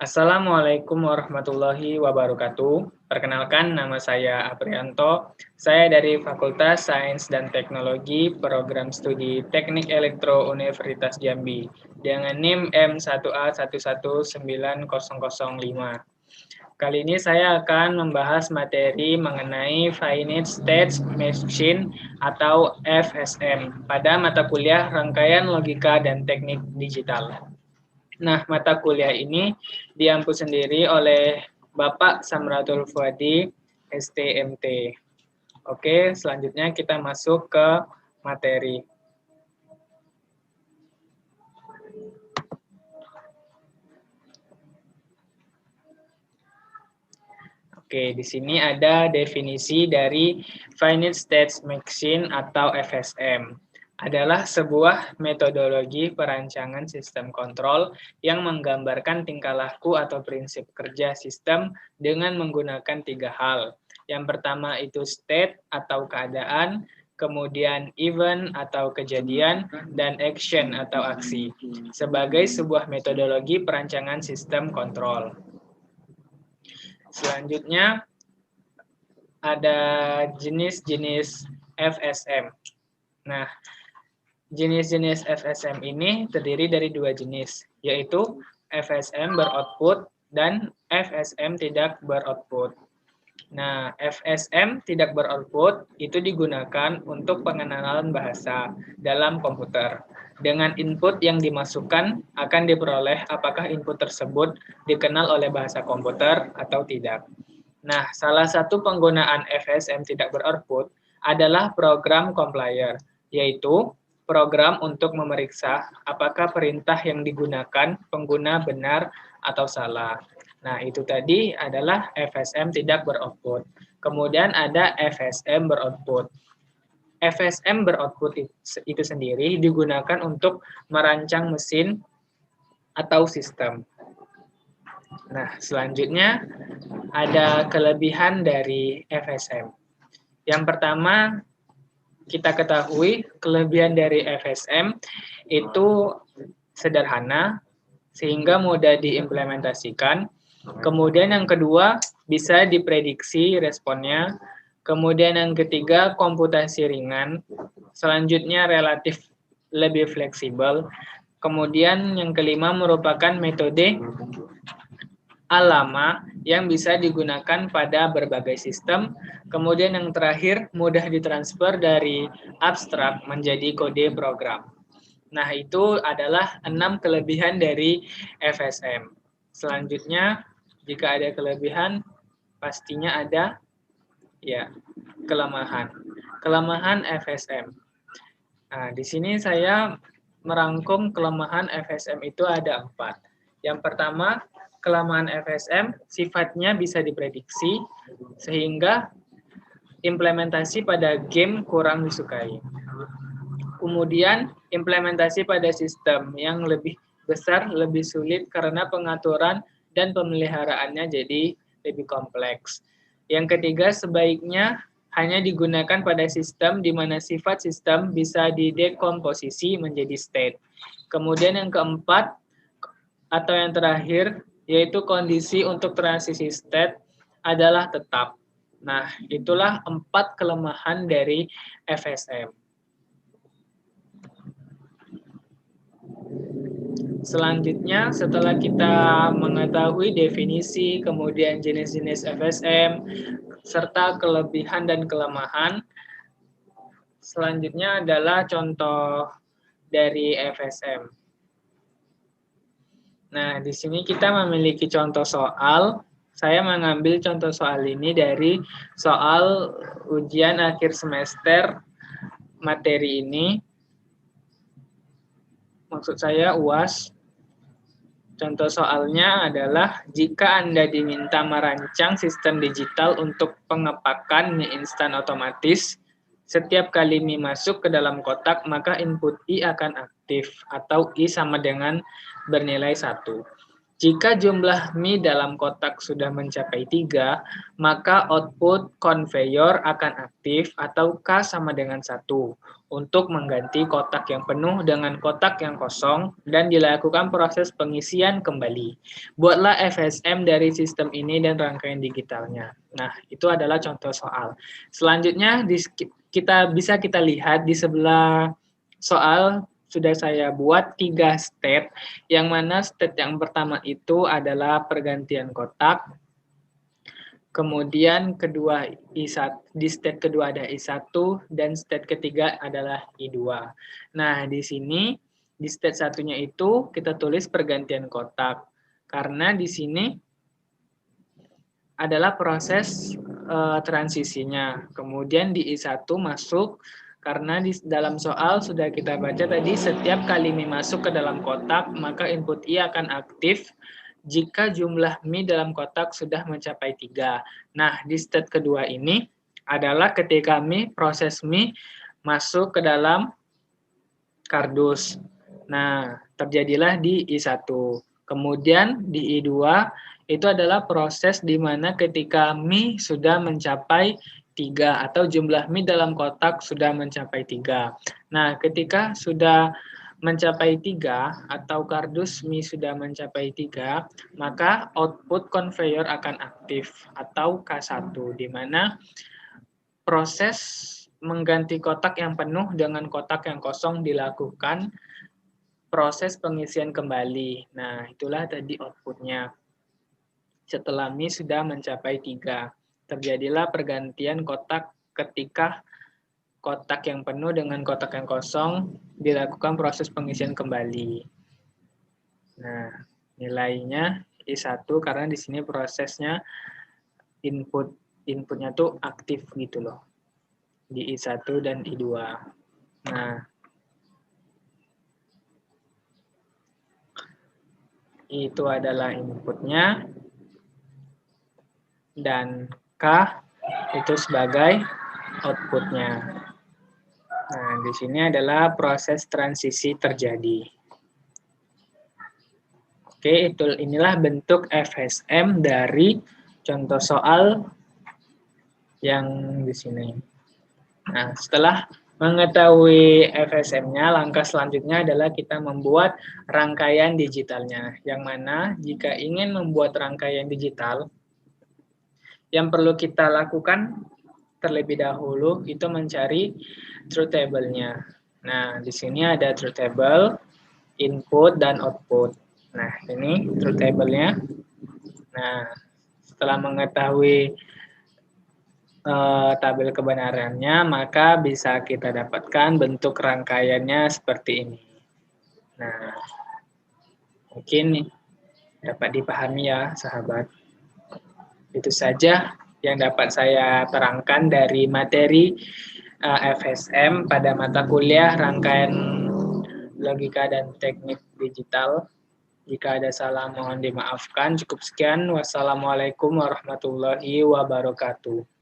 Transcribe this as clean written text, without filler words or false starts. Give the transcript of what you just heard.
Assalamualaikum warahmatullahi wabarakatuh. Perkenalkan, nama saya Aprianto. Saya dari Fakultas Sains dan Teknologi Program Studi Teknik Elektro Universitas Jambi dengan NIM M1A1190005. Kali ini saya akan membahas materi mengenai Finite State Machine atau FSM pada mata kuliah Rangkaian Logika dan Teknik Digital. Nah, mata kuliah ini diampu sendiri oleh Bapak Samratul Fuadi, STMT. Oke, selanjutnya kita masuk ke materi. Oke, di sini ada definisi dari Finite State Machine atau FSM. Adalah sebuah metodologi perancangan sistem kontrol yang menggambarkan tingkah laku atau prinsip kerja sistem dengan menggunakan 3 hal. Yang pertama itu state atau keadaan, kemudian event atau kejadian, dan action atau aksi, sebagai sebuah metodologi perancangan sistem kontrol. Selanjutnya ada jenis-jenis FSM. Nah, jenis-jenis FSM ini terdiri dari 2 jenis, yaitu FSM beroutput dan FSM tidak beroutput. Nah, FSM tidak beroutput itu digunakan untuk pengenalan bahasa dalam komputer. Dengan input yang dimasukkan akan diperoleh apakah input tersebut dikenal oleh bahasa komputer atau tidak. Nah, salah satu penggunaan FSM tidak beroutput adalah program compiler, yaitu program untuk memeriksa apakah perintah yang digunakan pengguna benar atau salah. Nah, itu tadi adalah FSM tidak beroutput. Kemudian ada FSM beroutput. FSM beroutput itu sendiri digunakan untuk merancang mesin atau sistem. Nah, selanjutnya ada kelebihan dari FSM. Yang pertama, kita ketahui kelebihan dari FSM itu sederhana, sehingga mudah diimplementasikan. Kemudian yang kedua, bisa diprediksi responnya. Kemudian yang ketiga, komputasi ringan. Selanjutnya, relatif lebih fleksibel. Kemudian yang kelima, merupakan metode lama yang bisa digunakan pada berbagai sistem. Kemudian yang terakhir, mudah ditransfer dari abstrak menjadi kode program. Nah, itu adalah 6 kelebihan dari FSM. Selanjutnya, jika ada kelebihan, pastinya ada kelemahan. Kelemahan FSM. Nah, di sini saya merangkum kelemahan FSM itu ada 4. Yang pertama, kelemahan FSM sifatnya bisa diprediksi, sehingga implementasi pada game kurang disukai. Kemudian, implementasi pada sistem yang lebih besar, lebih sulit karena pengaturan dan pemeliharaannya jadi lebih kompleks. Yang ketiga, sebaiknya hanya digunakan pada sistem di mana sifat sistem bisa didekomposisi menjadi state. Kemudian yang keempat, atau yang terakhir, yaitu kondisi untuk transisi state adalah tetap. Nah, itulah 4 kelemahan dari FSM. Selanjutnya, setelah kita mengetahui definisi, kemudian jenis-jenis FSM, serta kelebihan dan kelemahan, selanjutnya adalah contoh dari FSM. Nah, di sini kita memiliki contoh soal. Saya mengambil contoh soal ini dari soal ujian akhir semester materi ini. Maksud saya UAS. Contoh soalnya adalah jika Anda diminta merancang sistem digital untuk pengepakan mie instan otomatis, setiap kali mie masuk ke dalam kotak, maka input I akan aktif, atau I sama dengan bernilai 1. Jika jumlah mie dalam kotak sudah mencapai 3, maka output konveyor akan aktif atau K sama dengan 1 untuk mengganti kotak yang penuh dengan kotak yang kosong dan dilakukan proses pengisian kembali. Buatlah FSM dari sistem ini dan rangkaian digitalnya. Nah, itu adalah contoh soal. Selanjutnya bisa kita lihat di sebelah soal sudah saya buat 3 state, yang mana state yang pertama itu adalah pergantian kotak, kemudian kedua di state kedua ada I1, dan state ketiga adalah I2. Nah, di sini, di state satunya itu kita tulis pergantian kotak, karena di sini adalah proses transisinya. Kemudian di I1 masuk, karena di dalam soal sudah kita baca tadi, setiap kali mie masuk ke dalam kotak, maka input I akan aktif jika jumlah mie dalam kotak sudah mencapai 3. Nah, di state kedua ini adalah ketika proses mie masuk ke dalam kardus. Nah, terjadilah di I1. Kemudian di I2 itu adalah proses di mana ketika mie sudah mencapai 3 atau jumlah mie dalam kotak sudah mencapai 3. Nah, ketika sudah mencapai 3 atau kardus mie sudah mencapai 3, maka output konveyor akan aktif atau K1, di mana proses mengganti kotak yang penuh dengan kotak yang kosong dilakukan proses pengisian kembali. Nah, itulah tadi outputnya. Setelah mie sudah mencapai 3, terjadilah pergantian kotak ketika kotak yang penuh dengan kotak yang kosong dilakukan proses pengisian kembali. Nah, nilainya I1 karena di sini prosesnya inputnya tuh aktif gitu loh. Di I1 dan I2. Nah, itu adalah inputnya. Dan K itu sebagai outputnya. Nah, di sini adalah proses transisi terjadi. Oke, inilah bentuk FSM dari contoh soal yang di sini. Nah, setelah mengetahui FSM-nya, langkah selanjutnya adalah kita membuat rangkaian digitalnya. Yang mana jika ingin membuat rangkaian digital, yang perlu kita lakukan terlebih dahulu itu mencari truth table-nya. Nah, di sini ada truth table, input, dan output. Nah, ini truth table-nya. Nah, setelah mengetahui tabel kebenarannya, maka bisa kita dapatkan bentuk rangkaiannya seperti ini. Nah, mungkin dapat dipahami ya, sahabat. Itu saja yang dapat saya terangkan dari materi FSM pada mata kuliah rangkaian logika dan teknik digital. Jika ada salah mohon dimaafkan. Cukup sekian. Wassalamualaikum warahmatullahi wabarakatuh.